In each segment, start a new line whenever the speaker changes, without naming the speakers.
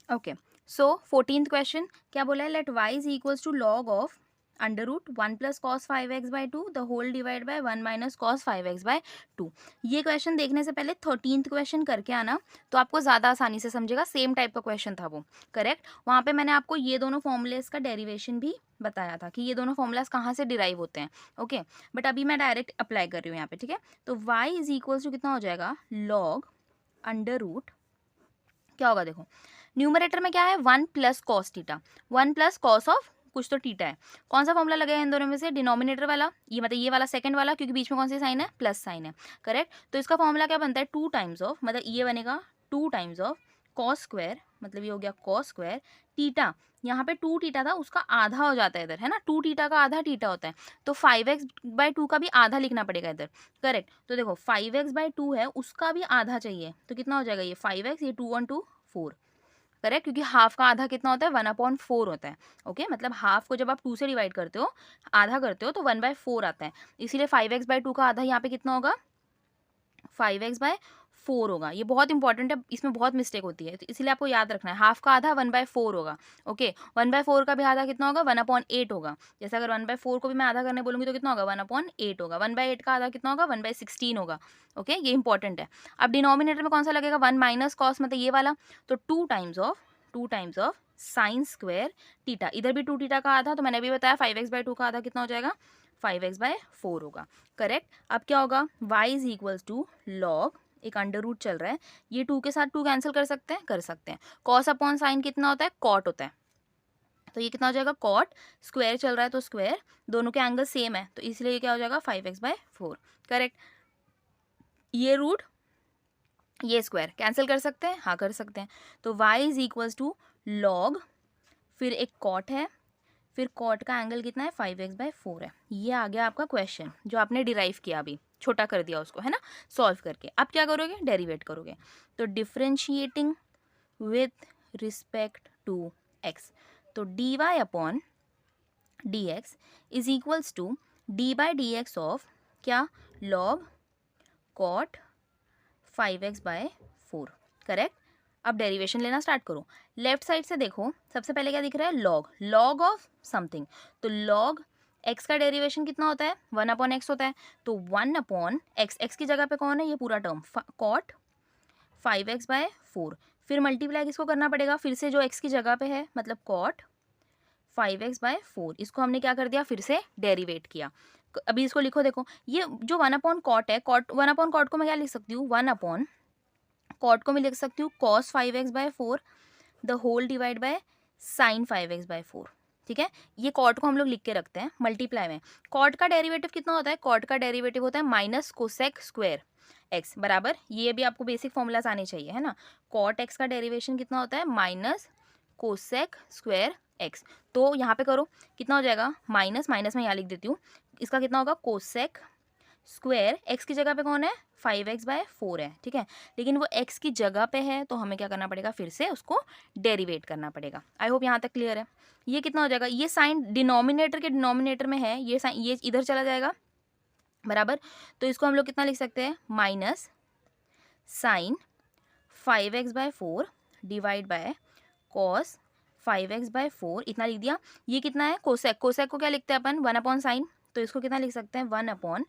Okay, सो 14th question क्या बोला है, let y is equals to log of under root 1 + cos 5x/2 the whole divide by 1 - cos 5x/2। ये question देखने से पहले 13th क्वेश्चन करके आना, तो आपको ज़्यादा आसानी से समझेगा। सेम टाइप का क्वेश्चन था वो, करेक्ट। वहाँ पे मैंने आपको ये दोनों फॉर्मूलेस का डेरिवेशन भी बताया था कि ये दोनों फॉर्मूलाज कहाँ से डिराइव होते हैं। ओके, बट अभी मैं डायरेक्ट अप्लाई कर रही हूँ यहाँ पे, ठीक है। तो y इज इक्वल्स टू कितना हो जाएगा, लॉग अंडर रूट, क्या होगा देखो, न्यूमरेटर में क्या है 1 + cos थीटा, 1 + cos ऑफ कुछ तो थीटा है। कौन सा फॉर्मूला लगेगा इन दोनों में से, डिनोमिनेटर वाला, ये मतलब ये वाला सेकंड वाला, क्योंकि बीच में कौन सी साइन है, प्लस साइन है, करेक्ट। तो इसका फॉर्मूला क्या बनता है, 2 टाइम्स ऑफ, मतलब ये बनेगा 2 टाइम्स ऑफ कॉस स्क्वायर, मतलब ये हो गया कॉस स्क्वायर थीटा। यहाँ पे 2 थीटा था, उसका आधा हो जाता है इधर, है ना, 2 थीटा का आधा थीटा होता है, तो 5x/2 का भी आधा लिखना पड़ेगा इधर, करेक्ट। तो देखो 5x/2 है, उसका भी आधा चाहिए, तो कितना हो जाएगा ये 5x, ये 2 1 2 4, करेक्ट, क्योंकि हाफ का आधा कितना होता है, 1/4 होता है। ओके, मतलब हाफ को जब आप 2 से डिवाइड करते हो, आधा करते हो, तो 1/4 आता है। इसीलिए 5x/2 का आधा यहाँ पे कितना होगा, 5x/4 होगा। ये बहुत इंपॉर्टेंट है, इसमें बहुत मिस्टेक होती है, तो इसलिए आपको याद रखना है, हाफ का आधा 1/4 होगा। ओके, 1/4 का भी आधा कितना होगा, 1/8 होगा। जैसे अगर 1/4 को भी मैं आधा करने बोलूँगी तो कितना होगा, 1/8 होगा। 1/8 का आधा कितना होगा, 1/16 होगा। ओके, ये इंपॉर्टेंट है। अब डिनोमिनेटर में कौन सा लगेगा, 1 - cos, मतलब ये वाला, तो 2 times of sine square theta, इधर भी 2 थीटा का आधा, तो मैंने अभी बताया 5x/2 का आधा कितना हो जाएगा, 5x/4 होगा, करेक्ट। अब क्या होगा, y is equals to log, एक अंडर रूट चल रहा है, ये 2 के साथ 2 कैंसिल कर सकते हैं, कर सकते हैं। कॉस अपॉन साइन कितना होता है, कॉट होता है, तो ये कितना हो जाएगा, कॉट, स्क्वायर चल रहा है तो स्क्वायर, दोनों के एंगल सेम है, तो इसलिए ये क्या हो जाएगा 5x/4, करेक्ट। ये रूट, ये स्क्वायर कैंसिल कर सकते हैं, हाँ कर सकते हैं। तो y is equals to log, फिर एक कॉट है, फिर कॉट का एंगल कितना है, 5x/4 है। ये आ गया आपका क्वेश्चन जो आपने डिराइव किया, अभी छोटा कर दिया उसको, है ना, सॉल्व करके। अब क्या करोगे, डेरिवेट करोगे, तो differentiating with respect to x, तो dy/dx is equals to d/dx of क्या, लॉग कॉट 5x/4, करेक्ट। अब डेरिवेशन लेना स्टार्ट करो, लेफ्ट साइड से देखो, सबसे पहले क्या दिख रहा है, लॉग, लॉग ऑफ समथिंग, तो लॉग x का डेरिवेशन कितना होता है, 1/x होता है, तो 1/x, x की जगह पे कौन है, ये पूरा टर्म कॉट 5x/4, फिर मल्टीप्लाई किसको करना पड़ेगा, फिर से जो x की जगह पे है, मतलब कॉट 5x/4, इसको हमने क्या कर दिया, फिर से डेरिवेट किया। अभी इसको लिखो, देखो ये जो 1/cot है, कॉट 1/cot को मैं क्या लिख सकती हूँ, 1/cot को मैं लिख सकती हूँ cos 5x/4 the whole divide by sine 5x/4, ठीक है। ये कॉट को हम लोग लिख के रखते हैं मल्टीप्लाई में। कॉट का डेरिवेटिव कितना होता है, कॉट का डेरिवेटिव होता है माइनस कोसेक स्क्वायर एक्स बराबर, ये भी आपको बेसिक फॉर्मूलाज आने चाहिए, है ना। कॉट एक्स का डेरिवेशन कितना होता है, माइनस कोसेक स्क्वायर एक्स, तो यहाँ पे करो कितना हो जाएगा, माइनस माइनस में यहाँ लिख देती हूँ, इसका कितना होगा, कोसेक स्क्वायर एक्स की जगह पे कौन है, 5x/4 है, ठीक है। लेकिन वो x की जगह पे है, तो हमें क्या करना पड़ेगा, फिर से उसको डेरिवेट करना पड़ेगा। आई होप यहाँ तक क्लियर है। ये कितना हो जाएगा, ये साइन डिनोमिनेटर के डिनोमिनेटर में है, ये साइन ये इधर चला जाएगा बराबर, तो इसको हम लोग कितना लिख सकते हैं, minus sine 5x/4 divide by cos 5x/4, इतना लिख दिया। ये कितना है, कोसेक, कोसेक को क्या लिखते हैं अपन, 1/sin, तो इसको कितना लिख सकते हैं, 1/sin,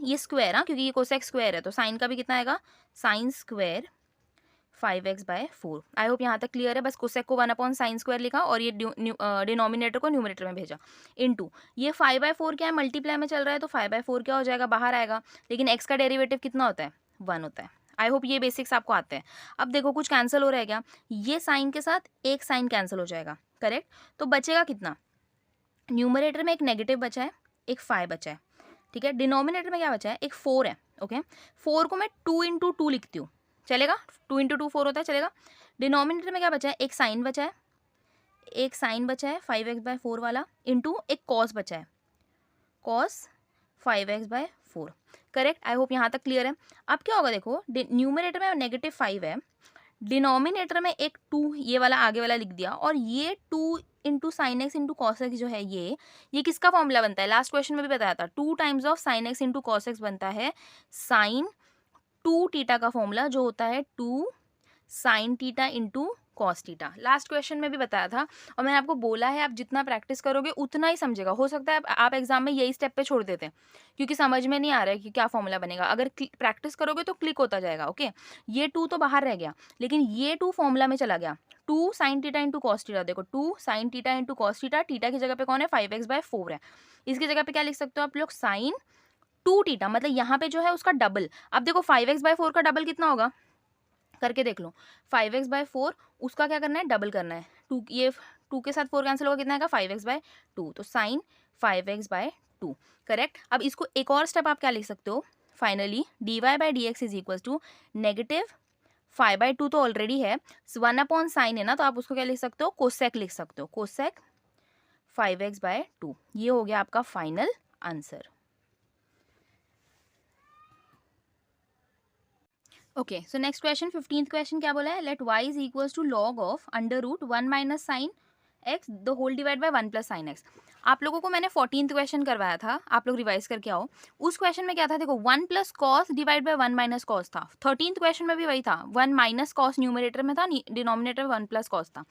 ये स्क्वायर, हाँ क्योंकि ये कोसेक स्क्वायर है, तो साइन का भी कितना आएगा, sine square 5x/4। I hope यहाँ तक क्लियर है। बस कोसेक को 1/sin स्क्वायर लिखा और ये डिनोमिनेटर को न्यूमरेटर में भेजा, इनटू ये 5/4 क्या है, मल्टीप्लाई में चल रहा है, तो 5/4 क्या हो जाएगा, बाहर आएगा, लेकिन x का डेरिवेटिव कितना होता है, 1 होता है। आई होप ये बेसिक्स आपको आते हैं। अब देखो कुछ कैंसिल हो रहा है क्या, ये साइन के साथ एक साइन कैंसिल हो जाएगा, करेक्ट। तो बचेगा कितना, न्यूमरेटर में एक नेगेटिव बचा है, एक 5 बचा है, ठीक है। डिनोमिनेटर में क्या बचा है, एक 4 है, ओके। 4 को मैं 2 × 2 लिखती हूँ, चलेगा, 2 × 2 4 होता है, चलेगा। डिनोमिनेटर में क्या बचा है, एक साइन बचा है, एक साइन बचा है 5x/4 वाला, इंटू एक कॉस बचा है, cos 5x/4, correct. I hope यहाँ तक क्लियर है। अब क्या होगा देखो, न्यूमरेटर में -5 है, डिनोमिनेटर में एक 2 ये वाला आगे वाला लिख दिया, और ये 2 × sin x × cos x जो है, ये किसका फॉर्मूला बनता है, लास्ट क्वेश्चन में भी बताया था, 2 times of sin x × cos x बनता है sin 2 थीटा का फॉर्मूला, जो होता है 2 sin theta × cos theta. Last question में भी बताया था और मैंने आपको बोला है आप जितना प्रैक्टिस करोगे उतना ही समझेगा। हो सकता है आप एग्जाम में यही स्टेप पे छोड़ देते हैं क्योंकि समझ में नहीं आ रहा है कि क्या फॉर्मूला बनेगा। अगर प्रैक्टिस करोगे तो क्लिक होता जाएगा। ओके, ये 2 तो बाहर रह गया, लेकिन ये 2 फॉर्मूला में चला गया। 2 sin theta into cos theta, देखो 2 sin theta into cos theta, theta की जगह पे कौन है 5x/4 है। इसकी जगह पे क्या लिख सकते हो आप लोग, साइन 2 थीटा, मतलब यहाँ पे जो है उसका डबल। अब देखो 5x/4 का डबल कितना होगा, करके देख लो। 5x/4 उसका क्या करना है, डबल करना है। 2, ये 2 के साथ 4 कैंसिल होगा, कितना आएगा 5x/2, तो साइन 5x/2 करेक्ट। अब इसको एक और स्टेप आप क्या लिख सकते हो, finally dy/dx is equal to negative 5/2 तो ऑलरेडी है, 1/sin है ना, तो आप उसको क्या लिख सकते हो, कोसेक लिख सकते हो, कोसेक 5x/2। ये हो गया आपका final answer. Okay, so next question 15th question क्या बोला है, let y is equals to log of under root 1 minus sine x the whole divide by 1 plus sine x. आप लोगों को मैंने 14th क्वेश्चन करवाया था, आप लोग रिवाइज करके आओ। उस क्वेश्चन में क्या था, देखो 1 plus cos divide by 1 minus cos था। 13th क्वेश्चन में भी वही था, 1 माइनस कॉस न्यूमरेटर में था, डिनोमिनेटर 1 प्लस कॉस था।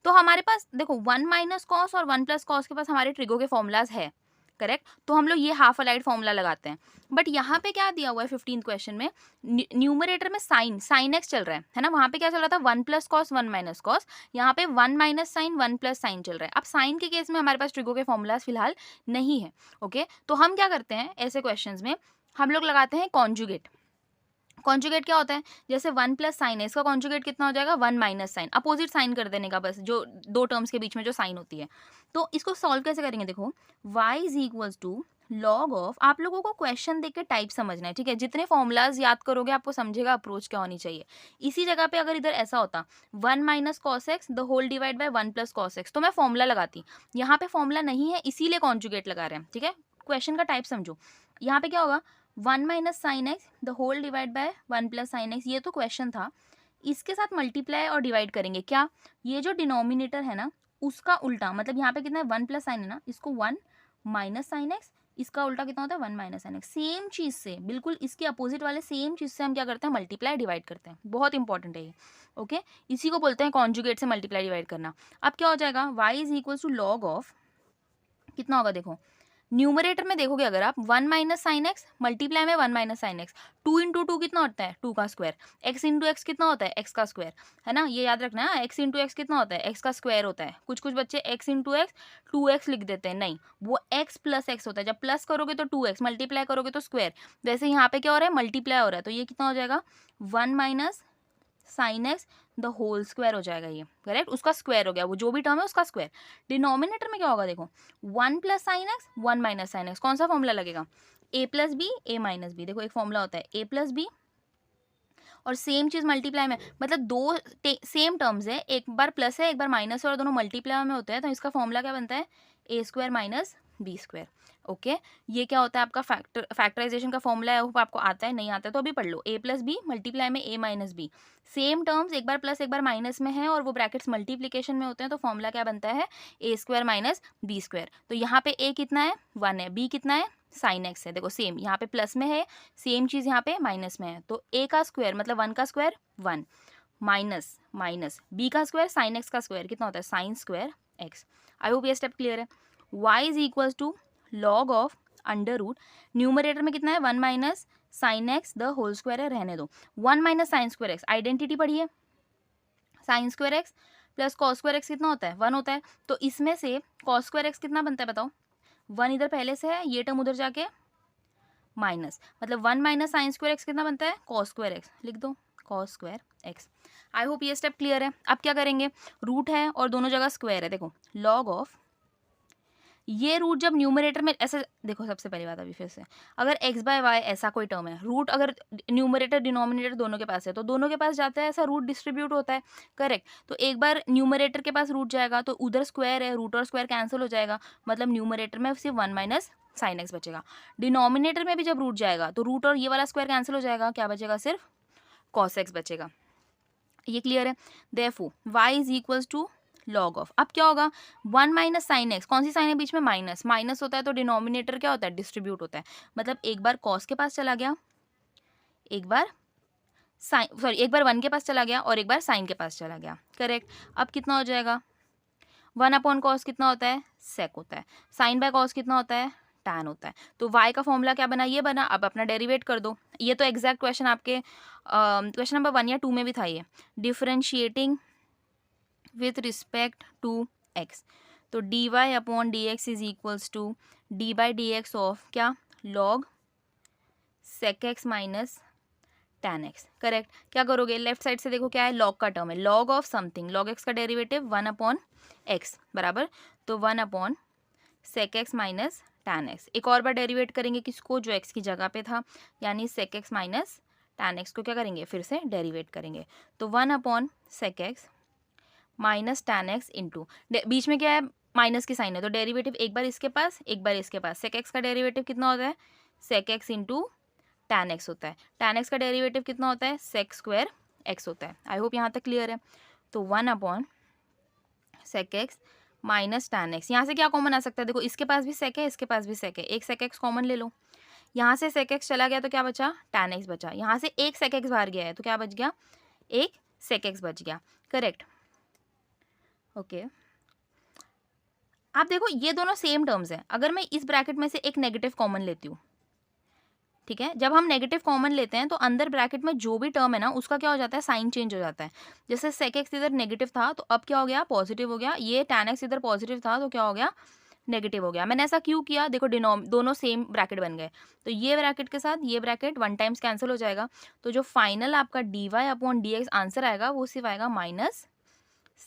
तो हमारे पास देखो 1 माइनस कॉस और 1 प्लस कॉस के पास हमारे ट्रिगो के फॉर्मूलाज है, करेक्ट। तो हम लोग ये हाफ अलाइड फॉर्मूला लगाते हैं। बट यहाँ पे क्या दिया हुआ है 15th क्वेश्चन में, न्यूमरेटर में साइन एक्स चल रहा है ना, वहाँ पे क्या चल रहा था 1 प्लस कॉस 1 माइनस कॉस, यहाँ पे 1 माइनस साइन 1 प्लस साइन चल रहा है। अब साइन के केस में हमारे पास ट्रिगो के फॉर्मूलाज फिलहाल नहीं है। ओके, तो हम क्या करते हैं ऐसे क्वेश्चन में, हम लोग लगाते हैं कॉन्जुगेट। कॉन्जुगेट क्या होता है, जैसे 1 प्लस साइन है, इसका कॉन्जुगेट कितना हो जाएगा 1 माइनस साइन, अपोजिट साइन कर देने का, बस जो दो टर्म्स के बीच में जो साइन होती है। तो इसको सॉल्व कैसे करेंगे, देखो y is equals to log of, आप लोगों को क्वेश्चन देख के टाइप समझना है, ठीक है। जितने फॉर्मूलाज याद करोगे आपको समझेगा अप्रोच क्या होनी चाहिए। इसी जगह पे अगर इधर ऐसा होता 1 minus cos x the whole divide by 1 plus cos x, तो मैं फॉर्मूला लगाती। यहाँ पे फॉर्मूला नहीं है इसीलिए कॉन्जुगेट लगा रहे हैं, ठीक है। क्वेश्चन का टाइप समझो, यहाँ पे क्या होगा 1 minus sine x the whole divide by 1 plus sine x, ये तो क्वेश्चन था। इसके साथ मल्टीप्लाई और डिवाइड करेंगे, क्या ये जो डिनोमिनेटर है ना उसका उल्टा, मतलब यहाँ पे कितना है 1 प्लस साइन है ना, इसको 1 माइनस साइन एक्स, इसका उल्टा कितना होता है 1 माइनस साइन एक्स। सेम चीज से, बिल्कुल इसके अपोजिट वाले सेम चीज से हम क्या करते हैं, मल्टीप्लाई डिवाइड करते हैं। बहुत इंपॉर्टेंट है ये। ओके, इसी को बोलते हैं कॉन्जुगेट से मल्टीप्लाई डिवाइड करना। अब क्या हो जाएगा, y is equal to log of, कितना होगा देखो, न्यूमरेटर में देखोगे अगर आप 1 माइनस साइन एक्स, मल्टीप्लाई में 1 माइनस साइन एक्स, 2 इंटू 2 कितना होता है 2 का स्क्वायर, x इंटू एक्स कितना होता है x का स्क्वायर, है ना, ये याद रखना है। x इंटू एक्स कितना होता है x का स्क्वायर होता है। कुछ कुछ बच्चे x इंटू एक्स 2x लिख देते हैं, नहीं, वो x प्लस एक्स होता है। जब प्लस करोगे तो 2x, मल्टीप्लाई करोगे तो स्क्वायर। वैसे यहाँ पे क्या हो रहा है, मल्टीप्लाई हो रहा है, तो ये कितना हो जाएगा 1 minus sine x the whole square हो जाएगा, ये करेक्ट, उसका स्क्वायर हो गया, वो जो भी टर्म है उसका स्क्वायर। डिनोमिनेटर में क्या होगा देखो 1 plus sine x 1 minus sine x, कौन सा फॉर्मूला लगेगा, a plus B A minus B. देखो एक फॉर्मूला होता है a प्लस बी, और सेम चीज मल्टीप्लाई में, मतलब दो सेम टर्म्स है, एक बार प्लस है एक बार माइनस है और दोनों मल्टीप्लाई में होते हैं, तो इसका फॉर्मूला क्या बनता है A square minus B square. Okay, ये क्या होता है आपका फैक्टराइजेशन का फॉर्मूला है, आपको आता है, नहीं आता है तो अभी पढ़ लो। ए प्लस बी मल्टीप्लाई में ए माइनस बी, सेम टर्म्स, एक बार प्लस एक बार माइनस में है और वो ब्रैकेट्स मल्टीप्लिकेशन में होते हैं, तो फॉर्मूला क्या बनता है A square minus B square. तो यहाँ पे ए कितना है 1 है, बी कितना है साइन एक्स है, देखो सेम यहाँ पे प्लस में है, सेम चीज यहाँ पे माइनस में है, तो ए का स्क्वायर मतलब 1 का स्क्वायर 1 माइनस माइनस बी का स्क्वायर साइन एक्स का स्क्वायर कितना होता है sine square X. I hope ये स्टेप क्लियर है। y is equal to log of under root, numerator में कितना है 1 minus sine x the whole square है, रहने दो 1 minus sine square X, identity पढ़िए, sine square X plus cos square X कितना होता है 1 होता है, तो इसमें से कॉस स्क्वायर एक्स कितना बनता है बताओ, 1 इधर पहले से है, ये टर्म उधर जाके माइनस, मतलब 1 माइनस साइन स्क्वायर एक्स कितना बनता है कॉस स्क्वायर एक्स, लिख दो cos square X. I hope ये स्टेप क्लियर है। अब क्या करेंगे, रूट है और दोनों जगह स्क्वायर है, देखो लॉग ऑफ, ये रूट जब न्यूमरेटर में ऐसे देखो, सबसे पहली बात अभी फिर से, अगर x बाय वाई ऐसा कोई टर्म है, रूट अगर न्यूमरेटर डिनोमिनेटर दोनों के पास है तो दोनों के पास जाता है, ऐसा रूट डिस्ट्रीब्यूट होता है, करेक्ट। तो एक बार न्यूमरेटर के पास रूट जाएगा तो उधर स्क्वायर है, रूट और स्क्वायर कैंसिल हो जाएगा, मतलब न्यूमरेटर में सिर्फ 1 माइनस साइन एक्स बचेगा। डिनोमिनेटर में भी जब रूट जाएगा तो रूट और ये वाला स्क्वायर कैंसिल हो जाएगा, क्या बचेगा सिर्फ कॉस एक्स बचेगा। ये क्लियर है। Therefore y is equals to log of, अब क्या होगा 1 माइनस साइन एक्स, कौन सी साइन है बीच में माइनस, माइनस होता है तो डिनोमिनेटर क्या होता है डिस्ट्रीब्यूट होता है, मतलब एक बार कॉस के पास चला गया एक बार साइन, सॉरी, एक बार 1 के पास चला गया और एक बार साइन के पास चला गया, करेक्ट। अब कितना हो जाएगा, 1/cos कितना होता है, सेक होता है। साइन बाय कॉस कितना होता है, टैन होता है। तो y का फॉर्मूला क्या बना, ये बना। अब अपना डेरिवेट कर दो। ये तो एग्जैक्ट क्वेश्चन आपके क्वेश्चन नंबर 1 या 2 में भी था ये, differentiating with respect to x। तो dy upon D X is equals to D by D X of क्या, log sec x minus tan x, correct. क्या करोगे, लेफ्ट साइड से देखो क्या है, लॉग का टर्म है, log of something, log x का डेरिवेटिव 1/x बराबर, तो 1/ sec x minus tan x. एक और बार डेरिवेट करेंगे किसको, जो x की जगह पे था, यानी sec x minus tan X को क्या करेंगे, फिर से डेरिवेट करेंगे। तो 1/ sec x minus tan X into, बीच में क्या है, माइनस की साइन है, तो डेरिवेटिव एक बार इसके पास एक बार इसके पास। सेक एक्स का डेरिवेटिव कितना होता है, sec x into tan x होता है। टैन एक्स का डेरिवेटिव कितना होता है, सेक स्क्वायर एक्स होता है। आई होप यहाँ तक क्लियर है। तो 1/ sec x minus tan x, यहाँ से क्या कॉमन आ सकता है, देखो इसके पास भी सेक है, इसके पास भी सेक है, एक सेक एक्स कॉमन ले लो। यहाँ से सेक एक्स चला गया तो क्या बचा, टैन एक्स बचा। यहाँ से एक सेक एक्स बाहर गया है तो क्या बच गया, एक सेक एक्स बच गया, करेक्ट। ओके, आप देखो ये दोनों सेम टर्म्स हैं। अगर मैं इस ब्रैकेट में से एक नेगेटिव कॉमन लेती हूँ, ठीक है, जब हम नेगेटिव कॉमन लेते हैं तो अंदर ब्रैकेट में जो भी टर्म है ना उसका क्या हो जाता है, साइन चेंज हो जाता है। जैसे सेक एक्स इधर नेगेटिव था तो अब क्या हो गया, पॉजिटिव हो गया। ये टैन एक्स इधर पॉजिटिव था तो क्या हो गया, नेगेटिव हो गया। मैंने ऐसा क्यों किया, देखो दोनों सेम ब्रैकेट बन गए, तो ये ब्रैकेट के साथ ये ब्रैकेट 1 टाइम्स कैंसिल हो जाएगा। तो जो फाइनल आपका D Y upon D X answer आएगा वो सिर्फ आएगा माइनस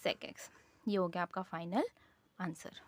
सेक एक्स। ये हो गया आपका फाइनल आंसर।